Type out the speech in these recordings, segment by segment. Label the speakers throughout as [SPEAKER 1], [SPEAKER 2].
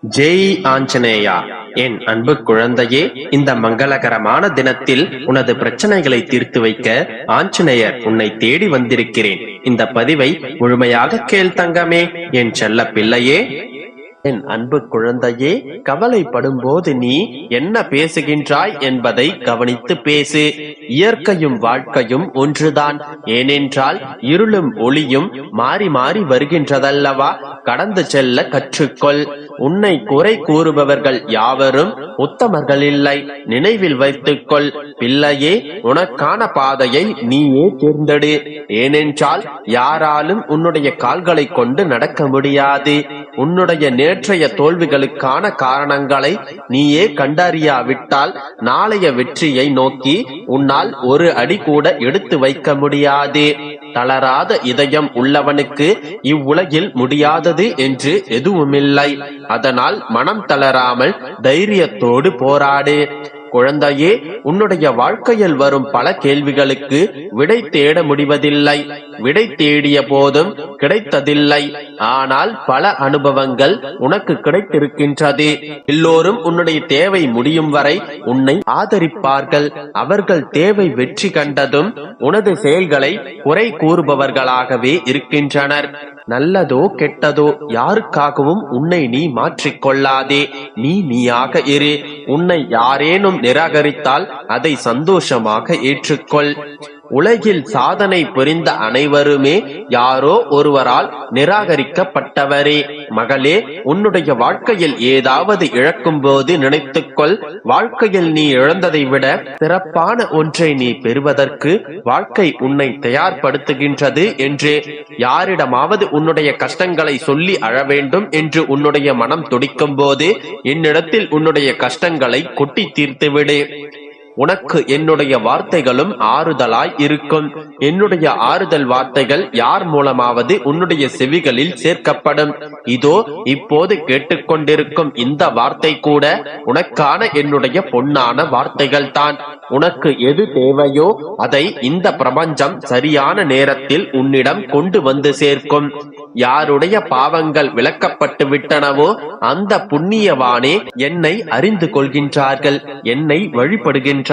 [SPEAKER 1] ஜெய் ஆஞ்சநேயா. என் அன்பு குழந்தையே, இந்த மங்களகரமான தினத்தில் உனது பிரச்சனைகளை தீர்த்து வைக்க ஆஞ்சநேயர் உன்னை தேடி வந்திருக்கிறேன். இந்த பதிவை முழுமையாக கேள் தங்கமே, என் செல்ல பிள்ளையே. என் அன்பு குழந்தையே, கவலைப்படும் போது நீ என்ன பேசுகின்றாய் என்பதை கவனித்து பேசு. இயற்கையும் வாழ்க்கையும் ஒன்றுதான். ஏனென்றால் இருளும் ஒளியும் மாறி மாறி வருகின்றதல்லவா? கடந்து செல்ல கற்றுக்கொள். உன்னை குறை கூறுபவர்கள் யாவரும் உத்தமர்கள் இல்லை. நினைவில் வைத்துக்கொள் பிள்ளையே, உனக்கான பாதையை நீயே தேர்ந்தெடு. ஏனென்றால் யாராலும் உன்னுடைய கால்களை கொண்டு நடக்க முடியாது. உன்னுடைய நேற்றைய தோல்விகளுக்கான காரணங்களை நீயே கண்டறியாவிட்டால் நாளைய வெற்றியை நோக்கி உன்னால் ஒரு அடி கூட எடுத்து வைக்க முடியாது. தளராத இதயம் உள்ளவனுக்கு இவ்வுலகில் முடியாதது என்று எதுவுமில்லை. அதனால் மனம் தளராமல் தைரியத்தோடு போராடு. குழந்தையே, உன்னுடைய வாழ்க்கையில் வரும் பல கேள்விகளுக்கு விடை தேட முடிவதில்லை. விடை தேடிய போதும் கிடைத்ததில்லை. ஆனால் பல அனுபவங்கள் உனக்கு கிடைத்திருக்கின்றது. எல்லோரும் உன்னுடைய தேவை முடியும் வரை உன்னை ஆதரிப்பார்கள். அவர்கள் தேவை வெற்றி கண்டதும் உனது செயல்களை குறை கூறுபவர்களாகவே இருக்கின்றனர். நல்லதோ கெட்டதோ யாருக்காகவும் உன்னை நீ மாற்றிக்கொள்ளாதே. நீயாக இரு. உன்னை யாரேனும் நிராகரித்தால் அதை சந்தோஷமாக ஏற்றுக்கொள். உலகில் சாதனை புரிந்த அனைவருமே யாரோ ஒருவரால் நிராகரிக்கப்பட்டவரே. மகளே, உன்னுடைய வாழ்க்கையில் ஏதாவது இழக்கும் போது நினைத்துக்கொள், வாழ்க்கையில் நீ இழந்ததை விட சிறப்பான ஒன்றை நீ பெறுவதற்கு வாழ்க்கை உன்னை தயார்படுத்துகின்றது என்று. யாரிடமாவது உன்னுடைய கஷ்டங்களை சொல்லி அழ வேண்டும் என்று உன்னுடைய மனம் துடிக்கும் போது என்னிடத்தில் உன்னுடைய கஷ்டங்களை கொட்டி தீர்த்துவிடு. உனக்கு என்னுடைய வார்த்தைகளும் ஆறுதலாய் இருக்கும். என்னுடைய ஆறுதல் வார்த்தைகள் யார் மூலமாவது உன்னுடைய செவிகளில் சேர்க்கப்படும். இதோ இப்போது கேட்டுக்கொண்டிருக்கும் இந்த வார்த்தை கூட உனக்கான என்னுடைய பொன்னான வார்த்தைகள் தான். உனக்கு எது தேவையோ அதை இந்த பிரபஞ்சம் சரியான நேரத்தில் உன்னிடம் கொண்டு வந்து சேர்க்கும். யாருடைய பாவங்கள் விளக்கப்பட்டு விட்டனவோ அந்த புண்ணியவானே என்னை அறிந்து கொள்கின்றார்கள், என்னை வழிபடுகின்றார்கள்.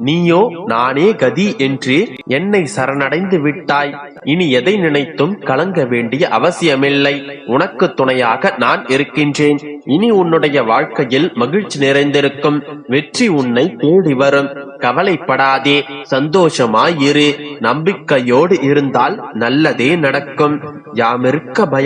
[SPEAKER 1] நீயோ நானே கதி என்று என்னை சரணடைந்து விட்டாய். இனி எதை நினைத்தும் கலங்க வேண்டிய அவசியமில்லை. உனக்கு துணையாக நான் இருக்கின்றேன். இனி உன்னுடைய வாழ்க்கையில் மகிழ்ச்சி நிறைந்திருக்கும். வெற்றி உன்னை தேடி வரும். கவலைப்படாதே, சந்தோஷமாயிரு. நம்பிக்கையோடு இருந்தால் நல்லதே நடக்கும். யாமிருக்க பயம்